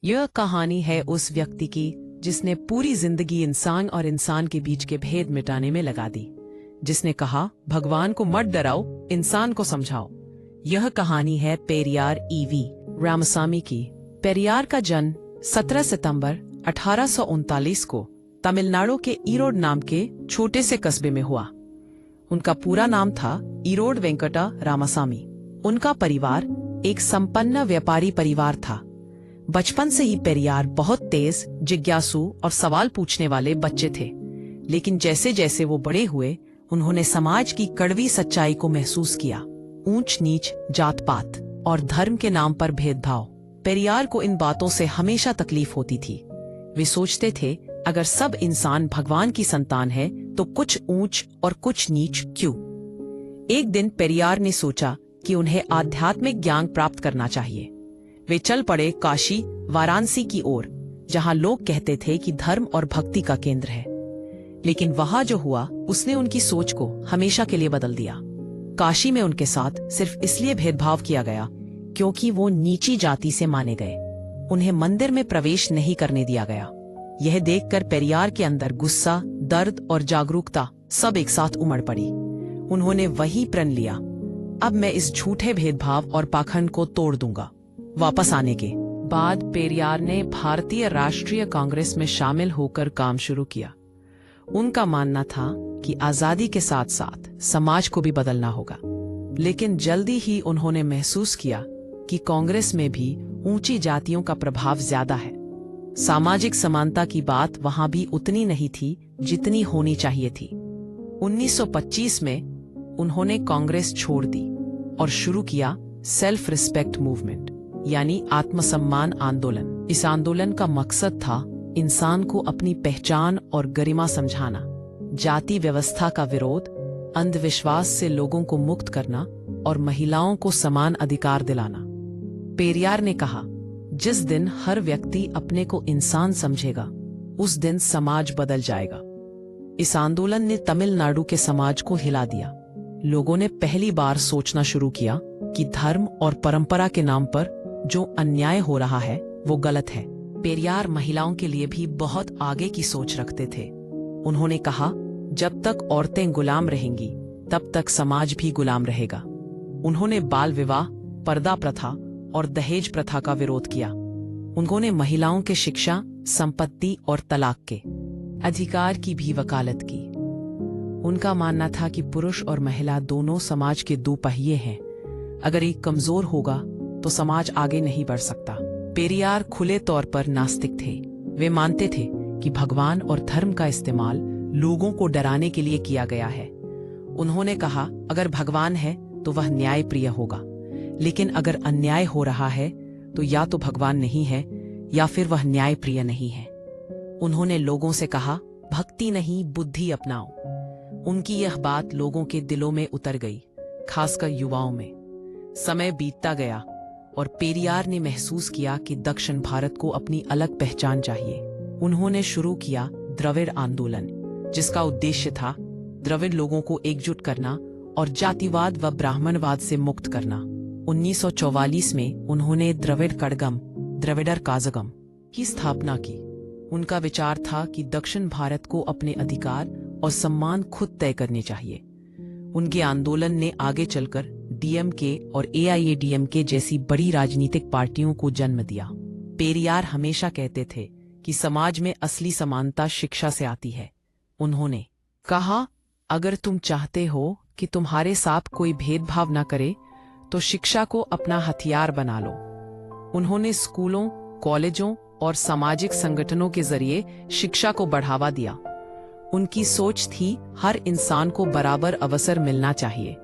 यह कहानी है उस व्यक्ति की जिसने पूरी जिंदगी इंसान और इंसान के बीच के भेद मिटाने में लगा दी। जिसने कहा, भगवान को मत डराओ, इंसान को समझाओ। यह कहानी है पेरियार ईवी रामासामी की। पेरियार का जन्म 17 सितंबर 1839 को तमिलनाडु के ईरोड नाम के छोटे से कस्बे में हुआ। उनका पूरा नाम था ईरोड वेंकटा रामासामी। उनका परिवार एक संपन्न व्यापारी परिवार था। बचपन से ही पेरियार बहुत तेज, जिज्ञासु और सवाल पूछने वाले बच्चे थे। लेकिन जैसे जैसे वो बड़े हुए, उन्होंने समाज की कड़वी सच्चाई को महसूस किया। ऊंच नीच, जात पात और धर्म के नाम पर भेदभाव। पेरियार को इन बातों से हमेशा तकलीफ होती थी। वे सोचते थे, अगर सब इंसान भगवान की संतान है तो कुछ ऊंच और कुछ नीच क्यों? एक दिन पेरियार ने सोचा कि उन्हें आध्यात्मिक ज्ञान प्राप्त करना चाहिए। वे चल पड़े काशी, वाराणसी की ओर, जहां लोग कहते थे कि धर्म और भक्ति का केंद्र है। लेकिन वहां जो हुआ, उसने उनकी सोच को हमेशा के लिए बदल दिया। काशी में उनके साथ सिर्फ इसलिए भेदभाव किया गया क्योंकि वो नीची जाति से माने गए। उन्हें मंदिर में प्रवेश नहीं करने दिया गया। यह देखकर पेरियार के अंदर गुस्सा, दर्द और जागरूकता सब एक साथ उमड़ पड़ी। उन्होंने वही प्रण लिया, अब मैं इस झूठे भेदभाव और पाखंड को तोड़ दूंगा। वापस आने के बाद पेरियार ने भारतीय राष्ट्रीय कांग्रेस में शामिल होकर काम शुरू किया। उनका मानना था कि आजादी के साथ साथ समाज को भी बदलना होगा। लेकिन जल्दी ही उन्होंने महसूस किया कि कांग्रेस में भी ऊंची जातियों का प्रभाव ज्यादा है। सामाजिक समानता की बात वहां भी उतनी नहीं थी जितनी होनी चाहिए थी। 1925 में उन्होंने कांग्रेस छोड़ दी और शुरू किया सेल्फ रिस्पेक्ट मूवमेंट, यानी आत्मसम्मान आंदोलन। इस आंदोलन का मकसद था इंसान को अपनी पहचान और गरिमा समझाना, जाति व्यवस्था का विरोध, अंधविश्वास से लोगों को मुक्त करना और महिलाओं को समान अधिकार दिलाना। पेरियार ने कहा, जिस दिन हर व्यक्ति अपने को इंसान समझेगा, उस दिन समाज बदल जाएगा। इस आंदोलन ने तमिलनाडु के समाज को हिला दिया। लोगों ने पहली बार सोचना शुरू किया कि धर्म और परंपरा के नाम पर जो अन्याय हो रहा है वो गलत है। पेरियार महिलाओं के लिए भी बहुत आगे की सोच रखते थे। उन्होंने कहा, जब तक औरतें गुलाम रहेंगी तब तक समाज भी गुलाम रहेगा। उन्होंने बाल विवाह, पर्दा प्रथा और दहेज प्रथा का विरोध किया। उन्होंने महिलाओं के शिक्षा, संपत्ति और तलाक के अधिकार की भी वकालत की। उनका मानना था कि पुरुष और महिला दोनों समाज के दो पहिए हैं। अगर एक कमजोर होगा तो समाज आगे नहीं बढ़ सकता। पेरियार खुले तौर पर नास्तिक थे। वे मानते थे कि भगवान और धर्म का इस्तेमाल लोगों को डराने के लिए किया गया है। उन्होंने कहा, अगर भगवान है तो वह न्यायप्रिय होगा, लेकिन अगर अन्याय हो रहा है तो या तो भगवान नहीं है या फिर वह न्यायप्रिय नहीं है। उन्होंने लोगों से कहा, भक्ति नहीं बुद्धि अपनाओ। उनकी यह बात लोगों के दिलों में उतर गई, खासकर युवाओं में। समय बीतता गया और पेरियार ने महसूस किया कि दक्षिण भारत को अपनी अलग पहचान चाहिए। उन्होंने शुरू किया द्रविड़ आंदोलन, जिसका उद्देश्य था द्रविड़ लोगों को एकजुट करना और जातिवाद व ब्राह्मणवाद से मुक्त करना। 1944 में उन्होंने द्रविड़ कड़गम, द्रविडर काजगम की स्थापना की। उनका विचार था कि दक्षिण भारत को अपने अधिकार और सम्मान खुद तय करने चाहिए। उनके आंदोलन ने आगे चलकर डीएमके और एआईएडीएमके जैसी बड़ी राजनीतिक पार्टियों को जन्म दिया। पेरियार हमेशा कहते थे कि समाज में असली समानता शिक्षा से आती है। उन्होंने कहा, अगर तुम चाहते हो कि तुम्हारे साथ कोई भेदभाव न करे तो शिक्षा को अपना हथियार बना लो। उन्होंने स्कूलों, कॉलेजों और सामाजिक संगठनों के जरिए शिक्षा को बढ़ावा दिया। उनकी सोच थी, हर इंसान को बराबर अवसर मिलना चाहिए,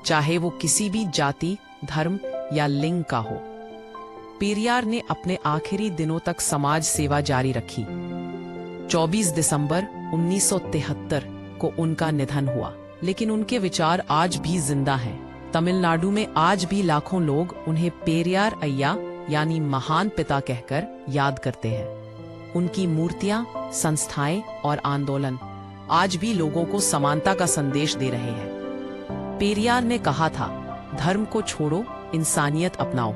चाहे वो किसी भी जाति, धर्म या लिंग का हो। पेरियार ने अपने आखिरी दिनों तक समाज सेवा जारी रखी। 24 दिसंबर 1973 को उनका निधन हुआ, लेकिन उनके विचार आज भी जिंदा हैं। तमिलनाडु में आज भी लाखों लोग उन्हें पेरियार अय्या यानी महान पिता कहकर याद करते हैं। उनकी मूर्तियां, संस्थाएं और आंदोलन आज भी लोगों को समानता का संदेश दे रहे हैं। पेरियार ने कहा था, धर्म को छोड़ो, इंसानियत अपनाओ।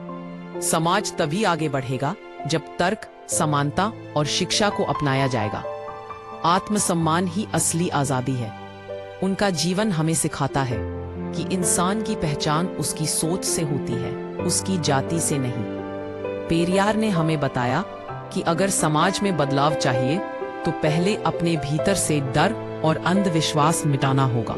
समाज तभी आगे बढ़ेगा जब तर्क, समानता और शिक्षा को अपनाया जाएगा। आत्मसम्मान ही असली आजादी है। उनका जीवन हमें सिखाता है कि इंसान की पहचान उसकी सोच से होती है, उसकी जाति से नहीं। पेरियार ने हमें बताया कि अगर समाज में बदलाव चाहिए तो पहले अपने भीतर से डर और अंधविश्वास मिटाना होगा।